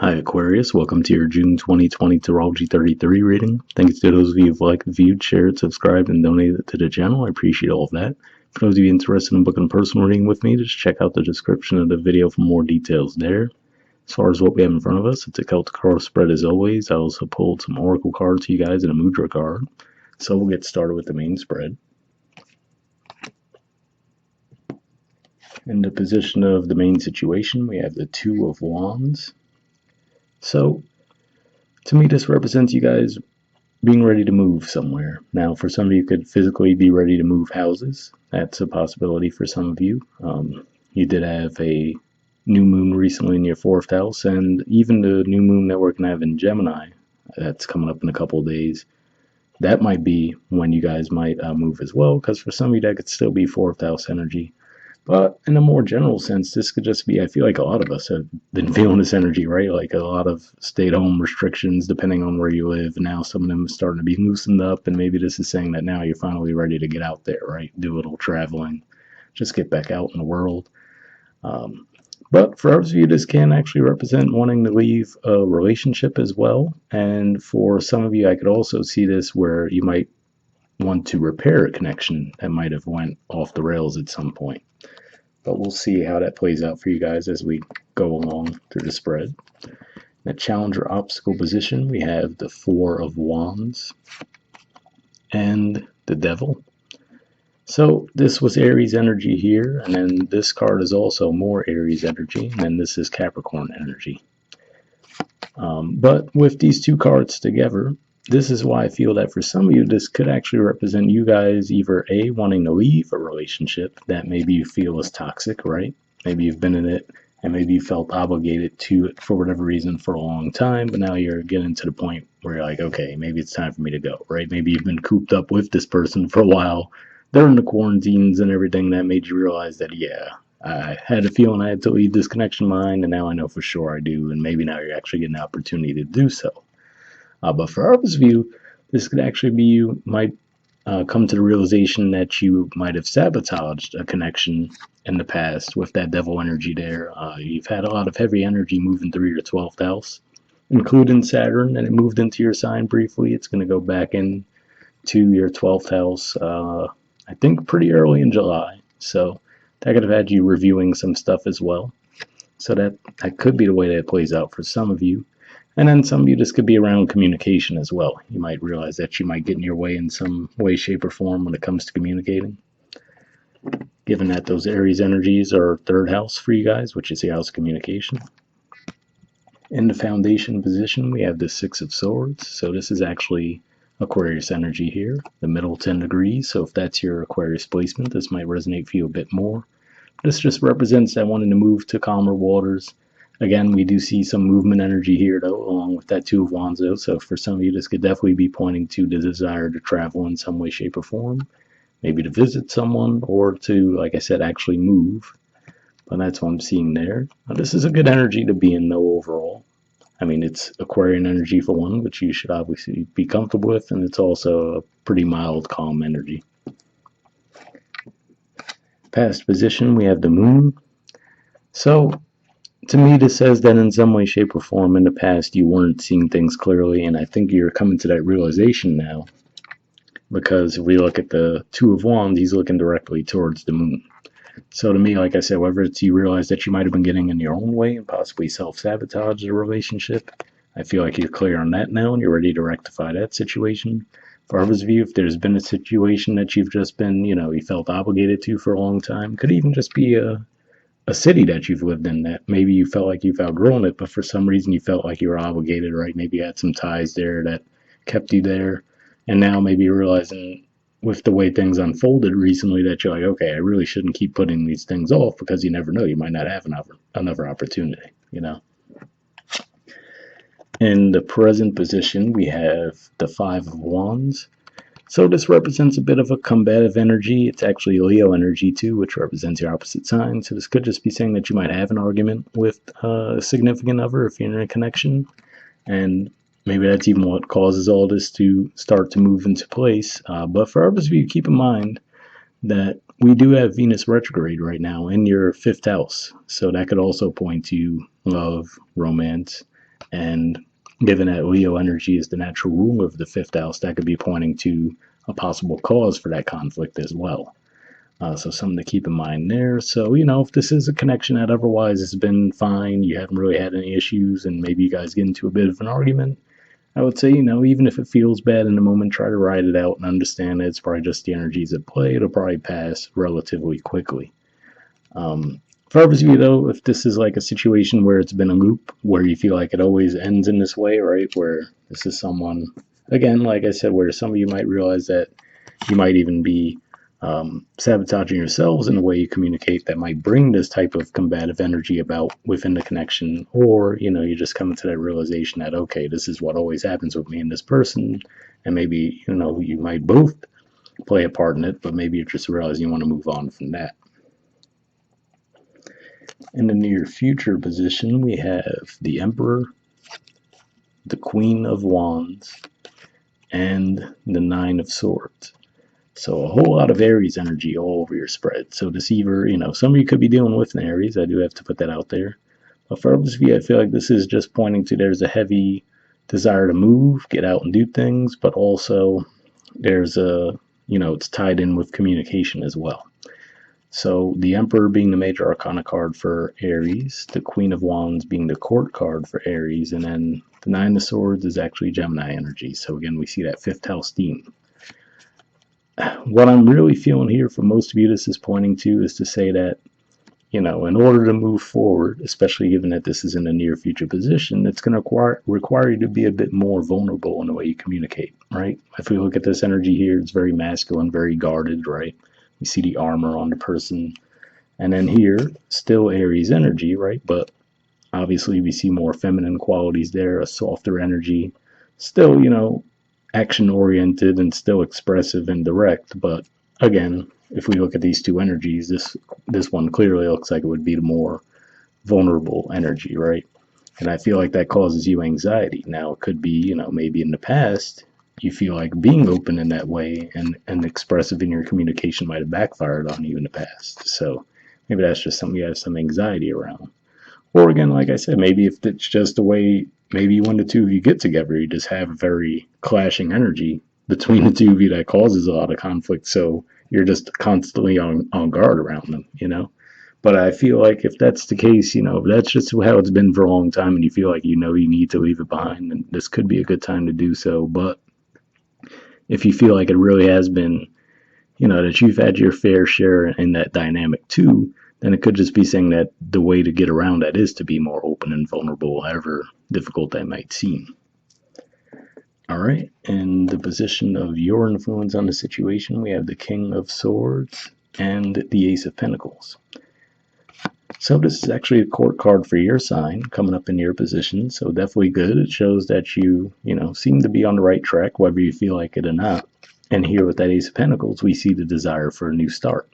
Hi Aquarius, welcome to your June 2020 Astrology 33 reading. Thanks to those of you who've liked, viewed, shared, subscribed, and donated to the channel. I appreciate all of that. For those of you interested in booking a personal reading with me, just check out the description of the video for more details there. As far as what we have in front of us, it's a Celtic card spread as always. I also pulled some Oracle cards to you guys and a Mudra card. So we'll get started with the main spread. In the position of the main situation, we have the Two of Wands. So, to me, this represents you guys being ready to move somewhere. Now, for some of you, could physically be ready to move houses. That's a possibility for some of you. You did have a new moon recently in your 4th house, and even the new moon that we're going to have in Gemini, that's coming up in a couple of days. That might be when you guys might move as well, because for some of you, that could still be 4th house energy. But in a more general sense, this could just be, I feel like a lot of us have been feeling this energy, right? Like a lot of stay-at-home restrictions depending on where you live. Now some of them are starting to be loosened up, and maybe this is saying that now you're finally ready to get out there, right? Do a little traveling, just get back out in the world. But for others of you, this can actually represent wanting to leave a relationship as well. And for some of you, I could also see this where you might want to repair a connection that might have went off the rails at some point. But we'll see how that plays out for you guys as we go along through the spread. In the challenger obstacle position, we have the Four of Wands and the Devil. So this was Aries energy here, and then this card is also more Aries energy, and then this is Capricorn energy. But with these two cards together, this is why I feel that for some of you, this could actually represent you guys either A, wanting to leave a relationship that maybe you feel is toxic, right? Maybe you've been in it and maybe you felt obligated to it for whatever reason for a long time, but now you're getting to the point where you're like, okay, maybe it's time for me to go, right? Maybe you've been cooped up with this person for a while during the quarantines and everything that made you realize that, yeah, I had a feeling I had to leave this connection of mine, and now I know for sure I do, and maybe now you're actually getting the opportunity to do so. But for others of you, this could actually be you might come to the realization that you might have sabotaged a connection in the past with that devil energy there. You've had a lot of heavy energy moving through your 12th house, including Saturn, and it moved into your sign briefly. It's going to go back in to your 12th house, I think pretty early in July. So that could have had you reviewing some stuff as well. So that could be the way that it plays out for some of you. And then some of you, this could be around communication as well. You might realize that you might get in your way in some way, shape, or form when it comes to communicating. Given that those Aries energies are 3rd house for you guys, which is the house of communication. In the foundation position, we have the 6 of Swords. So this is actually Aquarius energy here, the middle 10 degrees. So if that's your Aquarius placement, this might resonate for you a bit more. This just represents that wanting to move to calmer waters. Again, we do see some movement energy here, though, along with that Two of Wands, though. So for some of you, this could definitely be pointing to the desire to travel in some way, shape, or form. Maybe to visit someone or to, like I said, actually move. But that's what I'm seeing there. Now, this is a good energy to be in, though, overall. I mean, it's Aquarian energy for one, which you should obviously be comfortable with. And it's also a pretty mild, calm energy. Past position, we have the Moon. So to me, this says that in some way, shape, or form in the past, you weren't seeing things clearly, and I think you're coming to that realization now. Because if we look at the Two of Wands, he's looking directly towards the Moon. So to me, like I said, whether it's you realize that you might have been getting in your own way and possibly self-sabotage the relationship, I feel like you're clear on that now, and you're ready to rectify that situation. For others of you, if there's been a situation that you've just been, you felt obligated to for a long time, could even just be a city that you've lived in that maybe you felt like you've outgrown it, but for some reason you felt like you were obligated, right? Maybe you had some ties there that kept you there, and now maybe you're realizing with the way things unfolded recently that you're like, okay, I really shouldn't keep putting these things off because you never know, you might not have another opportunity, In the present position, we have the 5 of Wands. So this represents a bit of a combative energy. It's actually Leo energy too, which represents your opposite sign. So this could just be saying that you might have an argument with a significant other if you're in a connection. And maybe that's even what causes all this to start to move into place. But for others of you, keep in mind that we do have Venus retrograde right now in your 5th house. So that could also point to love, romance, And given that Leo energy is the natural ruler of the fifth house, that could be pointing to a possible cause for that conflict as well. So something to keep in mind there. So, if this is a connection that otherwise has been fine, you haven't really had any issues, and maybe you guys get into a bit of an argument, I would say, even if it feels bad in the moment, try to ride it out and understand that it's probably just the energies at play. It'll probably pass relatively quickly. For others of you, though, if this is like a situation where it's been a loop, where you feel like it always ends in this way, right, where this is someone, again, like I said, where some of you might realize that you might even be sabotaging yourselves in the way you communicate that might bring this type of combative energy about within the connection, or you just come to that realization that, okay, this is what always happens with me and this person, and maybe you might both play a part in it, but maybe you just realize you want to move on from that. In the near future position, we have the Emperor, the Queen of Wands, and the Nine of Swords. So a whole lot of Aries energy all over your spread. So this either, some of you could be dealing with an Aries. I do have to put that out there. But for others of you, I feel like this is just pointing to there's a heavy desire to move, get out and do things, but also there's it's tied in with communication as well. So the Emperor being the major arcana card for Aries, the Queen of Wands being the court card for Aries, and then the Nine of Swords is actually Gemini energy. So again, we see that fifth house theme. What I'm really feeling here for most of you this is pointing to is to say that, in order to move forward, especially given that this is in a near future position, it's going to require you to be a bit more vulnerable in the way you communicate, right? If we look at this energy here, it's very masculine, very guarded, right? You see the armor on the person. And then here, still Aries energy, right? But obviously we see more feminine qualities there, a softer energy. Still, action-oriented and still expressive and direct. But again, if we look at these two energies, this one clearly looks like it would be the more vulnerable energy, right? And I feel like that causes you anxiety. Now, it could be, maybe in the past, you feel like being open in that way and expressive in your communication might have backfired on you in the past. So maybe that's just something you have some anxiety around. Or again, like I said, maybe if it's just the way, maybe when the two of you get together, you just have very clashing energy between the two of you that causes a lot of conflict. So you're just constantly on guard around them. But I feel like if that's the case, if that's just how it's been for a long time and you feel like you need to leave it behind, then this could be a good time to do so. But if you feel like it really has been, that you've had your fair share in that dynamic too, then it could just be saying that the way to get around that is to be more open and vulnerable, however difficult that might seem. All right, in the position of your influence on the situation, we have the King of Swords and the Ace of Pentacles. So this is actually a court card for your sign coming up in your position, so definitely good. It shows that you seem to be on the right track, whether you feel like it or not. And here with that Ace of Pentacles, we see the desire for a new start.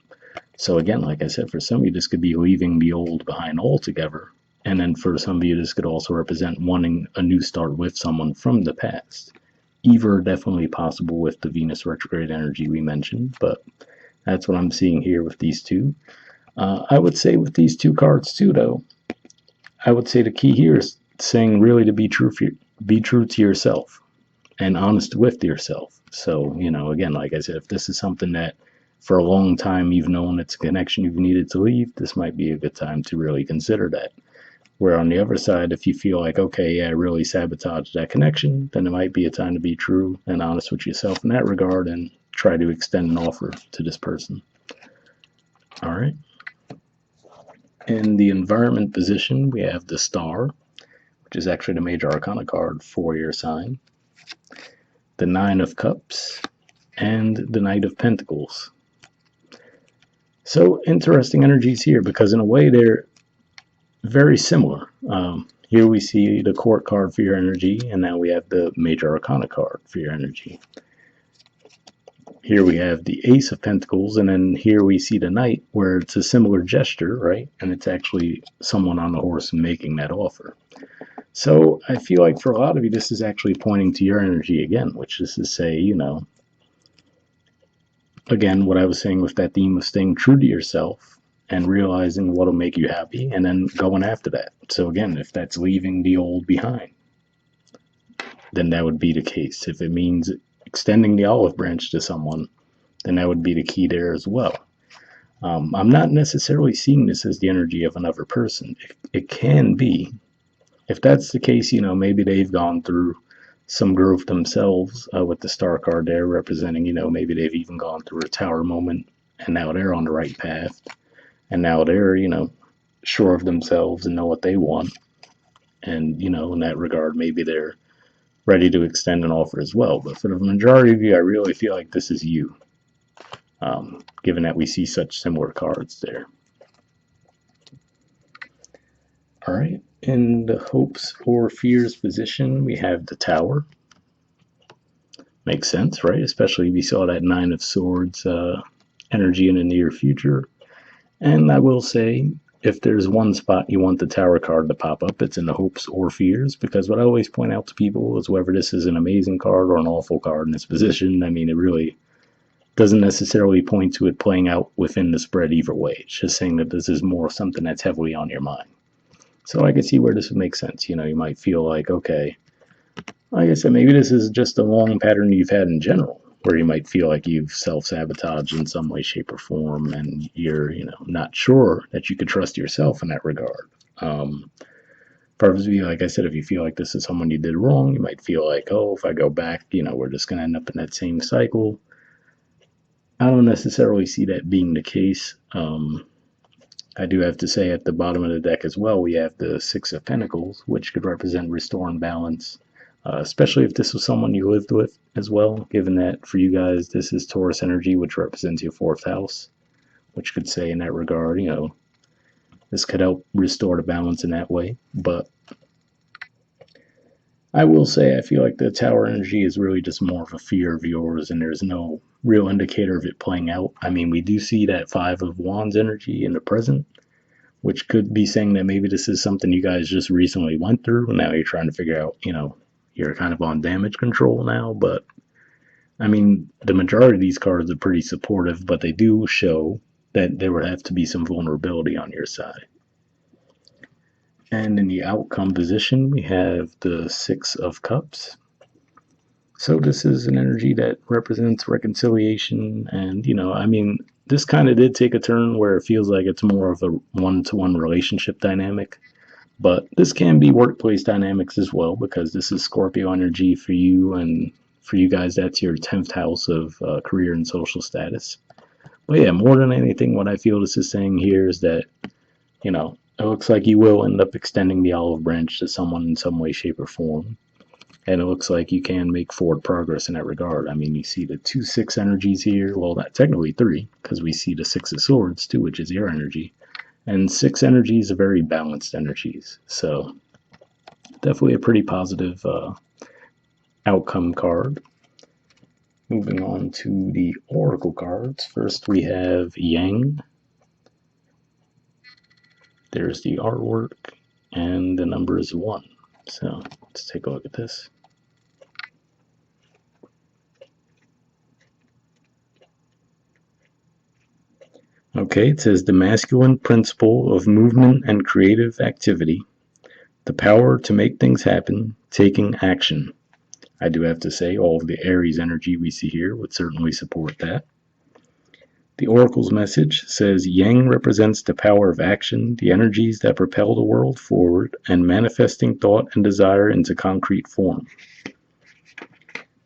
So again, like I said, for some of you, this could be leaving the old behind altogether. And then for some of you, this could also represent wanting a new start with someone from the past. Either definitely possible with the Venus retrograde energy we mentioned, but that's what I'm seeing here with these two. I would say with these two cards too, though, I would say the key here is saying really to be true to yourself and honest with yourself. So, again, like I said, if this is something that for a long time you've known it's a connection you've needed to leave, this might be a good time to really consider that. Where on the other side, if you feel like, okay, yeah, I really sabotaged that connection, then it might be a time to be true and honest with yourself in that regard and try to extend an offer to this person. All right. In the environment position, we have the Star, which is actually the major arcana card for your sign, the Nine of Cups, and the Knight of Pentacles. So interesting energies here because in a way they're very similar. Here we see the court card for your energy, and now we have the major arcana card for your energy. Here we have the Ace of Pentacles, and then here we see the Knight, where it's a similar gesture, right? And it's actually someone on the horse making that offer. So I feel like for a lot of you, this is actually pointing to your energy again, which is to say, again, what I was saying with that theme of staying true to yourself and realizing what'll make you happy and then going after that. So again, if that's leaving the old behind, then that would be the case. If it means extending the olive branch to someone, then that would be the key there as well. I'm not necessarily seeing this as the energy of another person. It can be. If that's the case, maybe they've gone through some growth themselves with the star card there representing, maybe they've even gone through a tower moment and now they're on the right path. And now they're, sure of themselves and know what they want. And, in that regard, maybe they're ready to extend an offer as well. But for the majority of you, I really feel like this is you, given that we see such similar cards there. All right, in the hopes or fears position, we have the Tower. Makes sense, right? Especially we saw that Nine of Swords energy in the near future. And I will say, if there's one spot you want the Tower card to pop up, it's in the hopes or fears, because what I always point out to people is whether this is an amazing card or an awful card in this position, I mean, it really doesn't necessarily point to it playing out within the spread either way. It's just saying that this is more something that's heavily on your mind. So I can see where this would make sense. You might feel like, okay, like I said, maybe this is just a long pattern you've had in general, where you might feel like you've self-sabotaged in some way, shape, or form, and you're, not sure that you could trust yourself in that regard. Probably, like I said, if you feel like this is someone you did wrong, you might feel like, oh, if I go back, we're just going to end up in that same cycle. I don't necessarily see that being the case. I do have to say at the bottom of the deck as well, we have the Six of Pentacles, which could represent restore and balance, especially if this was someone you lived with as well, given that for you guys, this is Taurus energy, which represents your 4th house, which could say in that regard, this could help restore the balance in that way. But I will say I feel like the Tower energy is really just more of a fear of yours, and there's no real indicator of it playing out. I mean, we do see that 5 of Wands energy in the present, which could be saying that maybe this is something you guys just recently went through, and now you're trying to figure out, you're kind of on damage control now. But, I mean, the majority of these cards are pretty supportive, but they do show that there would have to be some vulnerability on your side. And in the outcome position, we have the Six of Cups. So this is an energy that represents reconciliation. And, I mean, this kind of did take a turn where it feels like it's more of a one-to-one relationship dynamic. But this can be workplace dynamics as well, because this is Scorpio energy for you. And for you guys, that's your 10th house of career and social status. But yeah, more than anything, what I feel this is saying here is that, it looks like you will end up extending the olive branch to someone in some way, shape, or form. And it looks like you can make forward progress in that regard. I mean, you see the 2-6 energies here. Well, not technically 3, because we see the 6 of Swords too, which is your energy. And 6 energies are very balanced energies. So definitely a pretty positive outcome card. Moving on to the Oracle cards. First we have Yang. There's the artwork, and the number is 1. So let's take a look at this. Okay, it says the masculine principle of movement and creative activity, the power to make things happen, taking action. I do have to say all of the Aries energy we see here would certainly support that. The Oracle's message says Yang represents the power of action, the energies that propel the world forward, and manifesting thought and desire into concrete form.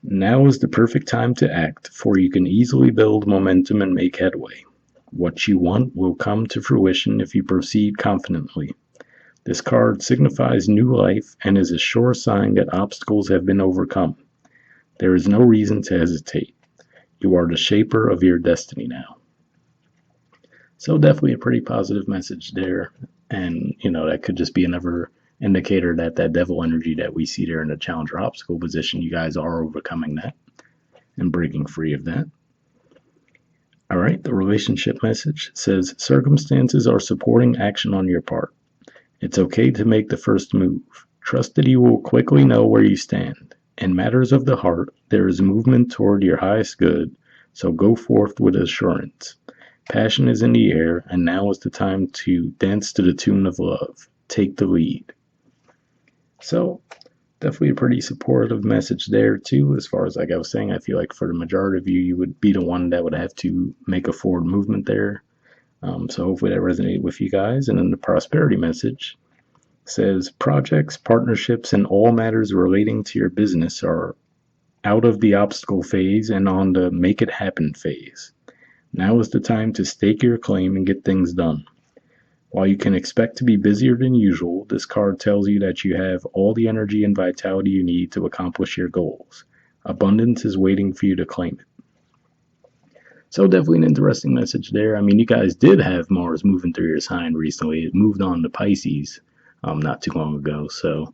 Now is the perfect time to act, for you can easily build momentum and make headway. What you want will come to fruition if you proceed confidently. This card signifies new life and is a sure sign that obstacles have been overcome. There is no reason to hesitate. You are the shaper of your destiny now. So definitely a pretty positive message there. And, that could just be another indicator that that devil energy that we see there in the challenger obstacle position, you guys are overcoming that and breaking free of that. All right, the relationship message says circumstances are supporting action on your part. It's okay to make the first move. Trust that you will quickly know where you stand. In matters of the heart, there is movement toward your highest good, so go forth with assurance. Passion is in the air, and now is the time to dance to the tune of love. Take the lead. So, Definitely a pretty supportive message there too. As far as like I was saying, I feel like for the majority of you, you would be the one that would have to make a forward movement there. So hopefully that resonated with you guys. And then the prosperity message says projects, partnerships, and all matters relating to your business are out of the obstacle phase and on the make it happen phase. Now is the time to stake your claim and get things done. While you can expect to be busier than usual, this card tells you that you have all the energy and vitality you need to accomplish your goals. Abundance is waiting for you to claim it. So definitely an interesting message there. I mean, you guys did have Mars moving through your sign recently. It moved on to Pisces not too long ago. So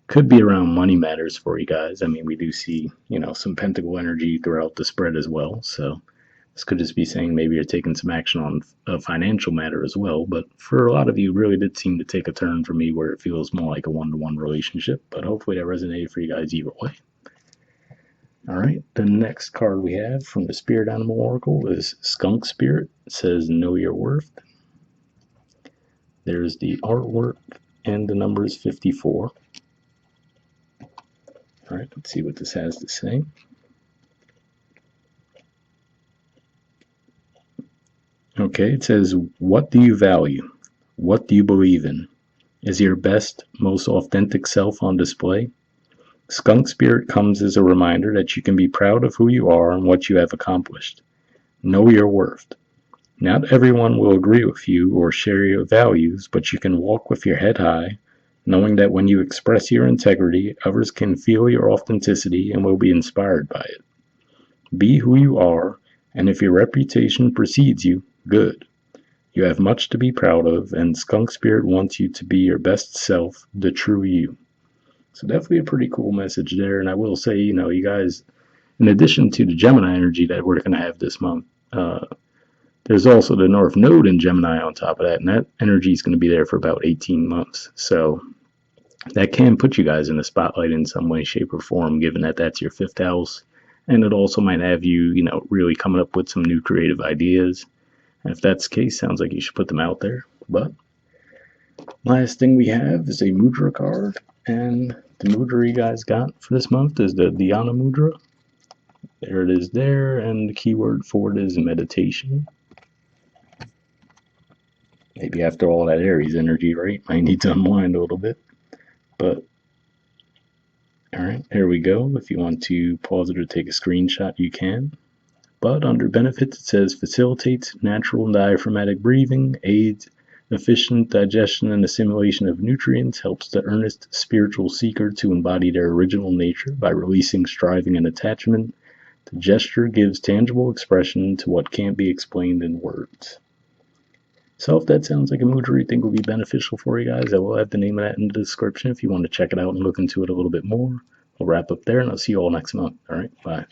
could be around money matters for you guys. I mean, we do see, some pentacle energy throughout the spread as well. So this could just be saying maybe you're taking some action on a financial matter as well. But for a lot of you, really did seem to take a turn for me where it feels more like a one-to-one relationship. But hopefully that resonated for you guys either way. All right, the next card we have from the Spirit Animal Oracle is Skunk Spirit. It says, know your worth. There's the artwork, and the number is 54. All right, let's see what this has to say. Okay, it says, what do you value? What do you believe in? Is your best, most authentic self on display? Skunk Spirit comes as a reminder that you can be proud of who you are and what you have accomplished. Know your worth. Not everyone will agree with you or share your values, but you can walk with your head high, knowing that when you express your integrity, others can feel your authenticity and will be inspired by it. Be who you are, and if your reputation precedes you, good. You have much to be proud of, and Skunk Spirit wants you to be your best self, the true you. So definitely a pretty cool message there. And I will say, you guys, in addition to the Gemini energy that we're going to have this month, there's also the North Node in Gemini on top of that, and that energy is going to be there for about 18 months. So that can put you guys in the spotlight in some way, shape, or form, given that that's your fifth house. And it also might have you, really coming up with some new creative ideas. And if that's the case, sounds like you should put them out there. But last thing we have is a Mudra card. And the Mudra you guys got for this month is the Dhyana Mudra. There it is there. And the keyword for it is meditation. Maybe after all that Aries energy, right? Might need to unwind a little bit. But, all right, there we go. If you want to pause it or take a screenshot, you can. But under benefits, it says facilitates natural diaphragmatic breathing, aids efficient digestion and assimilation of nutrients, helps the earnest spiritual seeker to embody their original nature by releasing striving and attachment. The gesture gives tangible expression to what can't be explained in words. So if that sounds like a mudra you think will be beneficial for you guys, I will have the name of that in the description if you want to check it out and look into it a little bit more. We'll wrap up there, and I'll see you all next month. All right, bye.